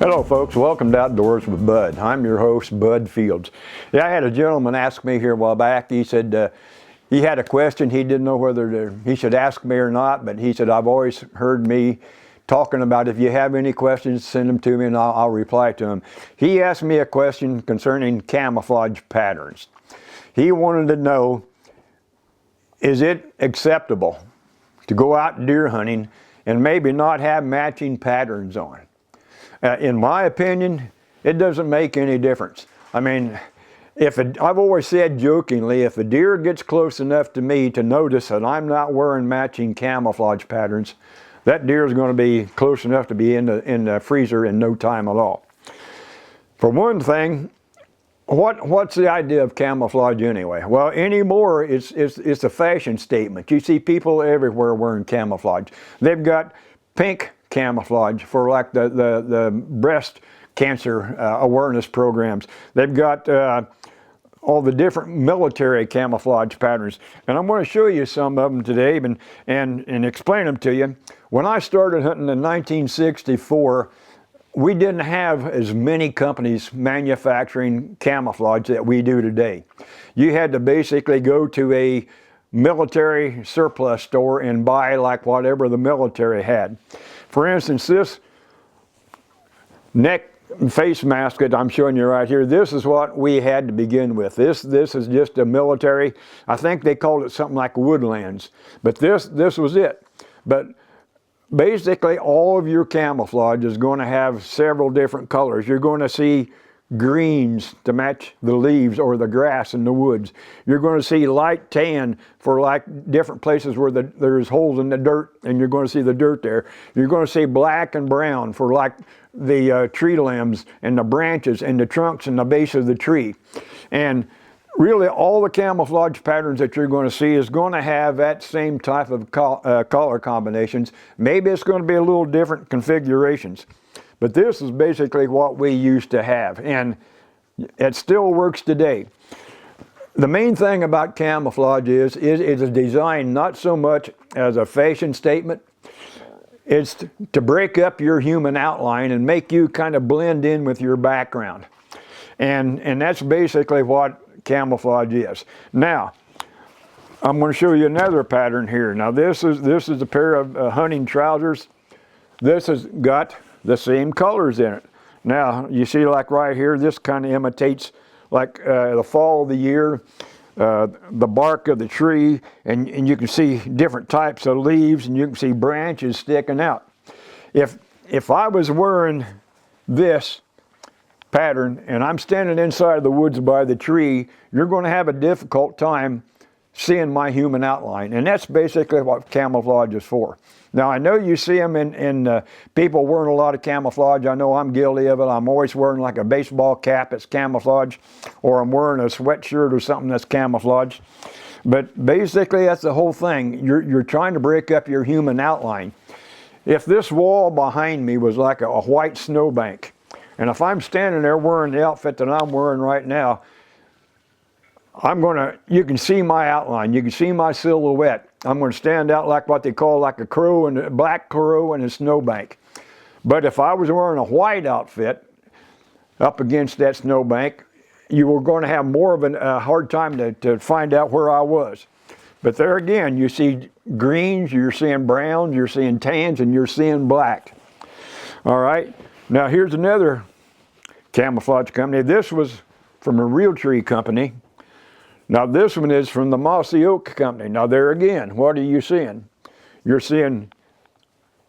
Hello folks, welcome to Outdoors with Bud. I'm your host, Bud Fields. Yeah, I had a gentleman ask me here a while back. He said he had a question. He didn't know whether he should ask me or not, but he said, I've always heard me talking about if you have any questions, send them to me and I'll reply to them. He asked me a question concerning camouflage patterns. He wanted to know, is it acceptable to go out deer hunting and maybe not have matching patterns on? In my opinion, it doesn't make any difference. I mean, I've always said jokingly, if a deer gets close enough to me to notice that I'm not wearing matching camouflage patterns, that deer is going to be close enough to be in the freezer in no time at all. For one thing, what's the idea of camouflage anyway? Well, anymore it's a fashion statement. You see people everywhere wearing camouflage. They've got pink camouflage for like the breast cancer awareness programs. They've got all the different military camouflage patterns, and I'm going to show you some of them today and explain them to you. When I started hunting in 1964, we didn't have as many companies manufacturing camouflage that we do today. You had to basically go to a military surplus store and buy like whatever the military had. For instance, this neck face mask that I'm showing you right here, this is what we had to begin with. This is just a military, I think they called it something like Woodlands, but this was it. But basically all of your camouflage is going to have several different colors. You're going to see greens to match the leaves or the grass in the woods. You're going to see light tan for like different places where there's holes in the dirt and you're going to see the dirt there. You're going to see black and brown for like the tree limbs and the branches and the trunks and the base of the tree. And really all the camouflage patterns that you're going to see is going to have that same type of color combinations. Maybe it's going to be a little different configurations. But this is basically what we used to have, and it still works today. The main thing about camouflage is it's designed not so much as a fashion statement. It's to break up your human outline and make you kind of blend in with your background. And that's basically what camouflage is. Now, I'm going to show you another pattern here. Now this is a pair of hunting trousers. This has got the same colors in it. Now you see like right here, this kind of imitates like the fall of the year, the bark of the tree, and you can see different types of leaves and you can see branches sticking out. If I was wearing this pattern and I'm standing inside the woods by the tree, you're going to have a difficult time seeing my human outline, and that's basically what camouflage is for. Now I know you see them in people wearing a lot of camouflage. I know I'm guilty of it. I'm always wearing like a baseball cap that's camouflage, or I'm wearing a sweatshirt or something that's camouflage. But basically that's the whole thing. You're trying to break up your human outline. If this wall behind me was like a white snowbank, and if I'm standing there wearing the outfit that I'm wearing right now, you can see my outline, you can see my silhouette. I'm going to stand out like what they call like a crow, and a black crow and a snowbank. But if I was wearing a white outfit up against that snowbank, you were going to have more of a hard time to find out where I was. But there again, you see greens, you're seeing browns, you're seeing tans, and you're seeing black. All right, now here's another camouflage company. This was from a real tree company. Now this one is from the Mossy Oak Company. Now there again, what are you seeing? You're seeing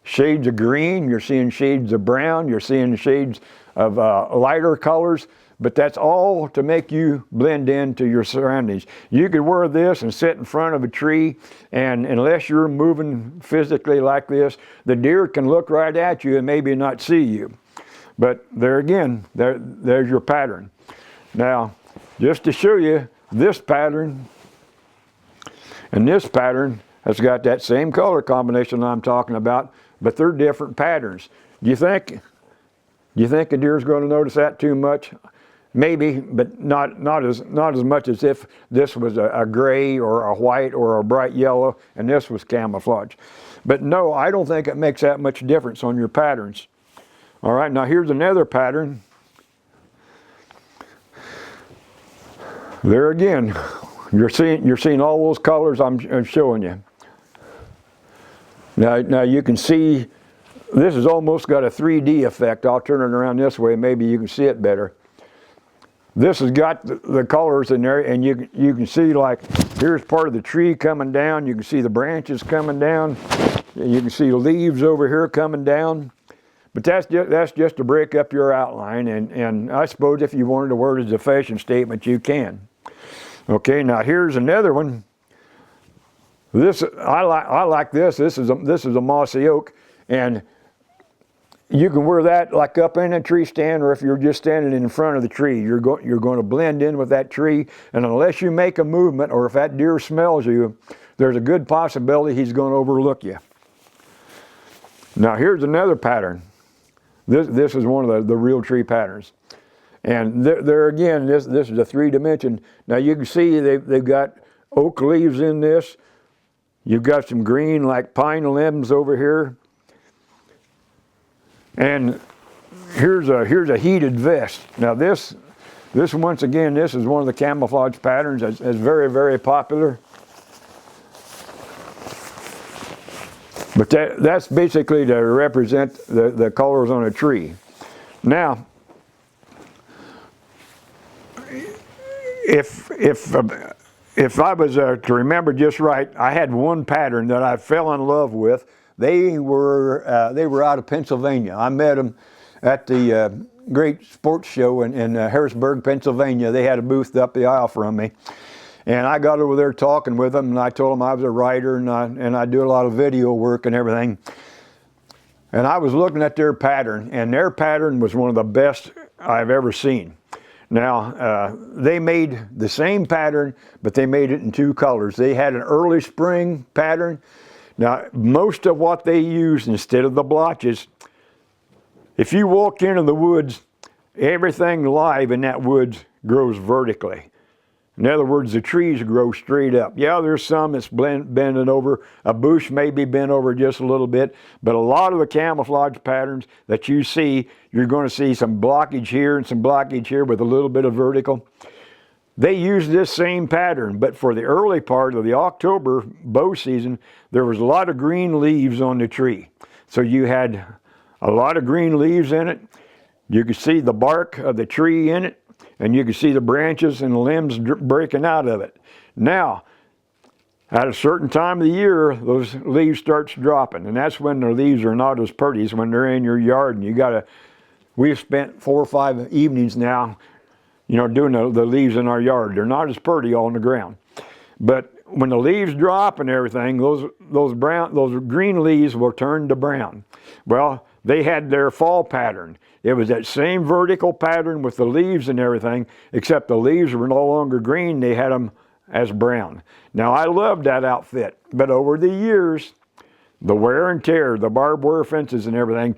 shades of green, you're seeing shades of brown, you're seeing shades of lighter colors, but that's all to make you blend into your surroundings. You could wear this and sit in front of a tree, and unless you're moving physically like this, the deer can look right at you and maybe not see you. But there again, there's your pattern. Now, just to show you, this pattern and this pattern has got that same color combination I'm talking about, but they're different patterns. Do you think a deer is going to notice that too much? Maybe, but not as much as if this was a gray or a white or a bright yellow and this was camouflage. But no, I don't think it makes that much difference on your patterns. All right, now here's another pattern. There again, you're seeing all those colors I'm showing you. Now you can see this has almost got a 3D effect. I'll turn it around this way, maybe you can see it better. This has got the colors in there, and you can see, like, here's part of the tree coming down. You can see the branches coming down. You can see leaves over here coming down. But that's just to break up your outline, and I suppose if you wanted to word it as a fashion statement, you can. Okay, now here's another one. This I like this. This is a mossy oak, and you can wear that like up in a tree stand, or if you're just standing in front of the tree, you're going to blend in with that tree. And unless you make a movement, or if that deer smells you, there's a good possibility he's going to overlook you. Now here's another pattern. This is one of the real tree patterns, and there again, this is a 3-dimension. Now you can see they've got oak leaves in this. You've got some green like pine limbs over here. And here's a heated vest. Now this once again, this is one of the camouflage patterns that's very, very popular. But that's basically to represent the colors on a tree. Now, if I was to remember just right, I had one pattern that I fell in love with. They were out of Pennsylvania. I met them at the great sports show in Harrisburg, Pennsylvania. They had a booth up the aisle from me, and I got over there talking with them, and I told them I was a writer, and I do a lot of video work and everything. And I was looking at their pattern, and their pattern was one of the best I've ever seen. Now, they made the same pattern, but they made it in 2 colors. They had an early spring pattern. Now, most of what they used instead of the blotches, if you walk into the woods, everything live in that woods grows vertically. In other words, the trees grow straight up. Yeah, there's some that's bending over. A bush may be bent over just a little bit, but a lot of the camouflage patterns that you see, you're going to see some blockage here and some blockage here with a little bit of vertical. They use this same pattern, but for the early part of the October bow season, there was a lot of green leaves on the tree. So you had a lot of green leaves in it. You could see the bark of the tree in it, and you could see the branches and the limbs breaking out of it. Now, at a certain time of the year, those leaves starts dropping, and that's when the leaves are not as pretty as when they're in your yard. And we've spent 4 or 5 evenings now, doing the leaves in our yard. They're not as pretty on the ground. But when the leaves drop and everything, those green leaves will turn to brown. Well, they had their fall pattern. It was that same vertical pattern with the leaves and everything, except the leaves were no longer green. They had them as brown. Now, I loved that outfit, but over the years, the wear and tear, the barbed wire fences and everything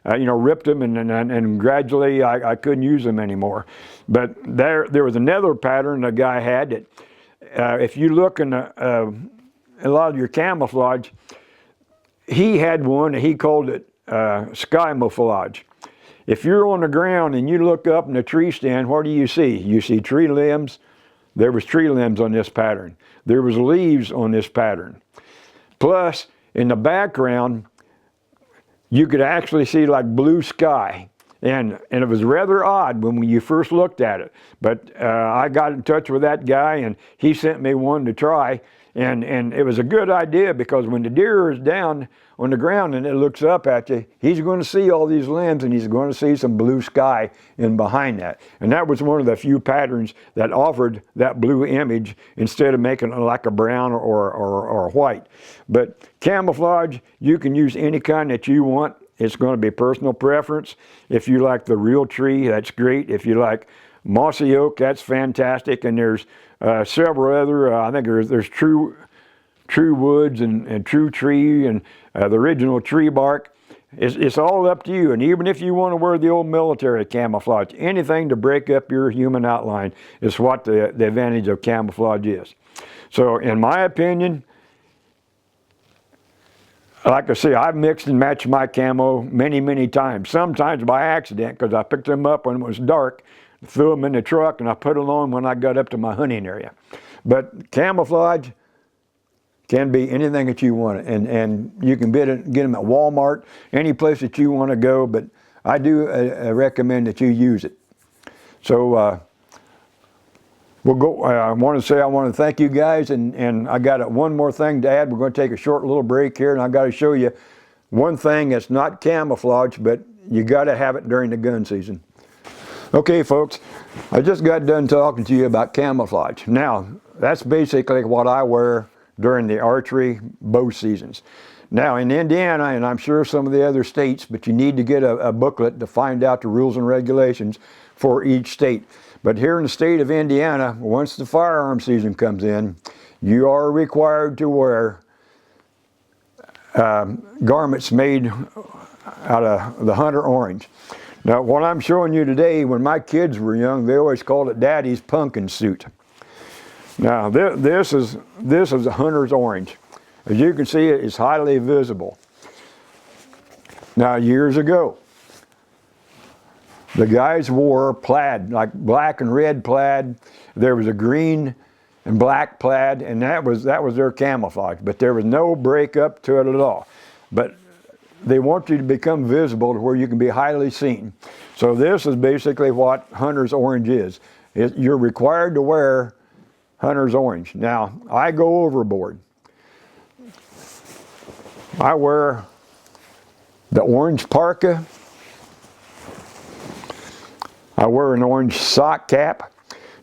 ripped them, and gradually I couldn't use them anymore. But there was another pattern a guy had that, if you look in a lot of your camouflage, he had one, he called it Camoflauge. If you're on the ground and you look up in the tree stand, what do you see? You see tree limbs. There was tree limbs on this pattern. There was leaves on this pattern. Plus, in the background, you could actually see like blue sky. And it was rather odd when you first looked at it. But I got in touch with that guy, and he sent me one to try. And it was a good idea, because when the deer is down on the ground and it looks up at you, he's going to see all these limbs, and he's going to see some blue sky in behind that. And that was one of the few patterns that offered that blue image instead of making it like a brown or white. But camouflage, you can use any kind that you want. It's going to be personal preference. If you like the real tree, that's great. If you like mossy oak, that's fantastic. And there's several other, I think there's true woods and true tree and the original tree bark. It's all up to you. And even if you want to wear the old military camouflage, anything to break up your human outline is what the advantage of camouflage is. So in my opinion, like I say, I've mixed and matched my camo many, many times. Sometimes by accident, because I picked them up when it was dark, threw them in the truck, and I put them on when I got up to my hunting area. But camouflage can be anything that you want, and you can get them at Walmart, any place that you want to go, but I do recommend that you use it. So we'll go. I want to thank you guys, and I got one more thing to add. We're going to take a short little break here, and I got to show you one thing that's not camouflage, but you got to have it during the gun season. Okay, folks, I just got done talking to you about camouflage. Now, that's basically what I wear during the archery bow seasons. Now, in Indiana, and I'm sure some of the other states, but you need to get a booklet to find out the rules and regulations for each state. But here in the state of Indiana, once the firearm season comes in, you are required to wear garments made out of the hunter orange. Now, what I'm showing you today, when my kids were young, they always called it Daddy's pumpkin suit. Now, this is a hunter's orange. As you can see, it's highly visible. Now, years ago, the guys wore plaid, like black and red plaid. There was a green and black plaid, and that was their camouflage. But there was no breakup to it at all. But they want you to become visible to where you can be highly seen. So this is basically what hunter's orange is. You're required to wear hunter's orange. Now, I go overboard. I wear the orange parka. I wear an orange sock cap.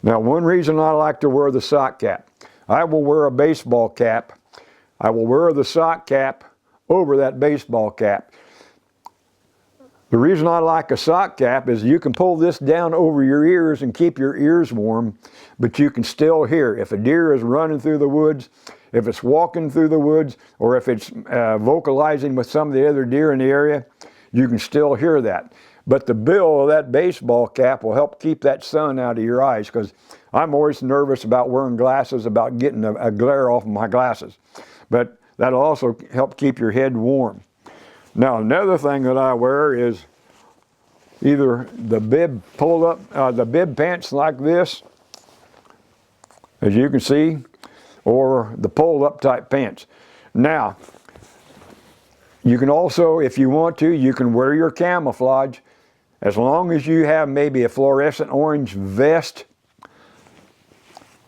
Now, one reason I like to wear the sock cap, I will wear a baseball cap. I will wear the sock cap over that baseball cap. The reason I like a sock cap is you can pull this down over your ears and keep your ears warm, but you can still hear. If a deer is running through the woods, if it's walking through the woods, or if it's vocalizing with some of the other deer in the area, you can still hear that. But the bill of that baseball cap will help keep that sun out of your eyes, because I'm always nervous about wearing glasses, about getting a glare off of my glasses. But that'll also help keep your head warm. Now, another thing that I wear is either the bib pulled up, the bib pants like this, as you can see, or the pulled up type pants. Now, you can also, if you want to, you can wear your camouflage as long as you have maybe a fluorescent orange vest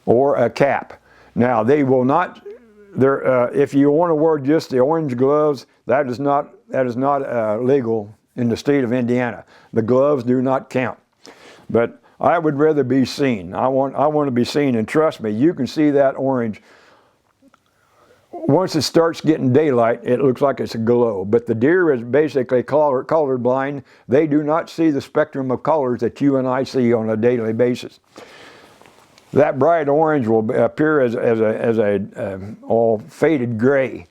or a cap. Now, they will not, if you want to wear just the orange gloves, that is not legal in the state of Indiana. The gloves do not count. But I would rather be seen. I want to be seen, and trust me, you can see that orange. Once it starts getting daylight, it looks like it's a glow. But the deer is basically color blind. They do not see the spectrum of colors that you and I see on a daily basis. That bright orange will appear as a all faded gray.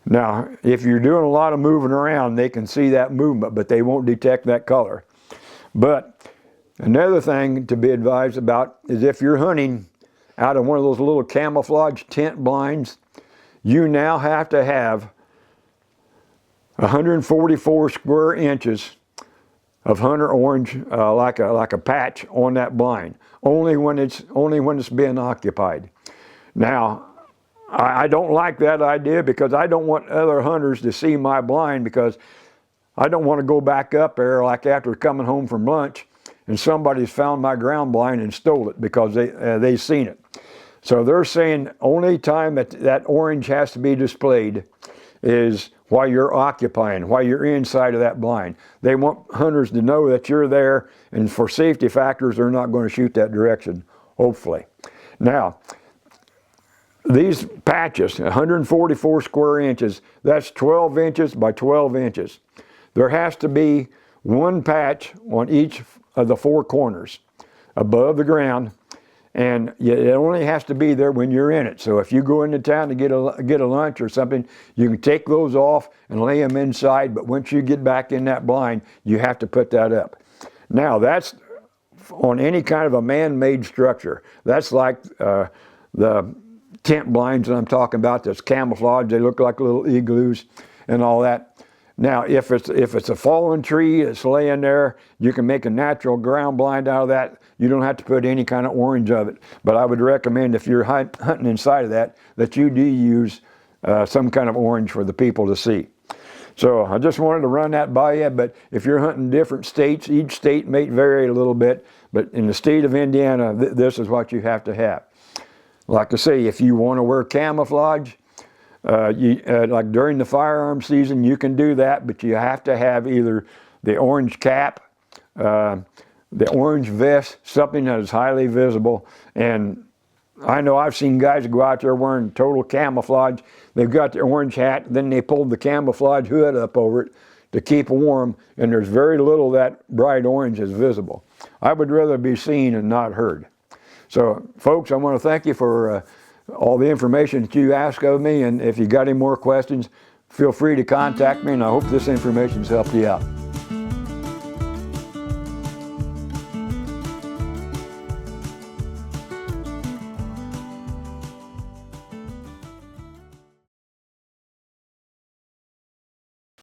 Now, if you're doing a lot of moving around, they can see that movement, but they won't detect that color. But another thing to be advised about is if you're hunting out of one of those little camouflage tent blinds, you now have to have 144 square inches of hunter orange, like a patch on that blind, only when it's being occupied. Now, I don't like that idea, because I don't want other hunters to see my blind, because I don't want to go back up there like after coming home from lunch and somebody's found my ground blind and stole it because they've seen it. So they're saying only time that orange has to be displayed is while you're occupying, while you're inside of that blind. They want hunters to know that you're there, and for safety factors, they're not going to shoot that direction, hopefully. Now, these patches, 144 square inches, that's 12 inches by 12 inches. There has to be one patch on each of the four corners above the ground, and it only has to be there when you're in it. So if you go into town to get a lunch or something, you can take those off and lay them inside, but once you get back in that blind, you have to put that up. Now, that's on any kind of a man-made structure. That's like the tent blinds that I'm talking about, that's camouflage. They look like little igloos and all that. Now, if it's a fallen tree that's laying there, you can make a natural ground blind out of that. You don't have to put any kind of orange of it. But I would recommend, if you're hunting inside of that you do use some kind of orange for the people to see. So I just wanted to run that by you. But if you're hunting different states, each state may vary a little bit. But in the state of Indiana, this is what you have to have. Like I say, if you want to wear camouflage, like during the firearm season, you can do that, but you have to have either the orange cap, the orange vest, something that is highly visible. And I know I've seen guys go out there wearing total camouflage. They've got the orange hat, then they pulled the camouflage hood up over it to keep warm, and there's very little of that bright orange is visible. I would rather be seen and not heard. So, folks, I want to thank you for all the information that you ask of me, and if you got any more questions, feel free to contact me, and I hope this information's helped you out.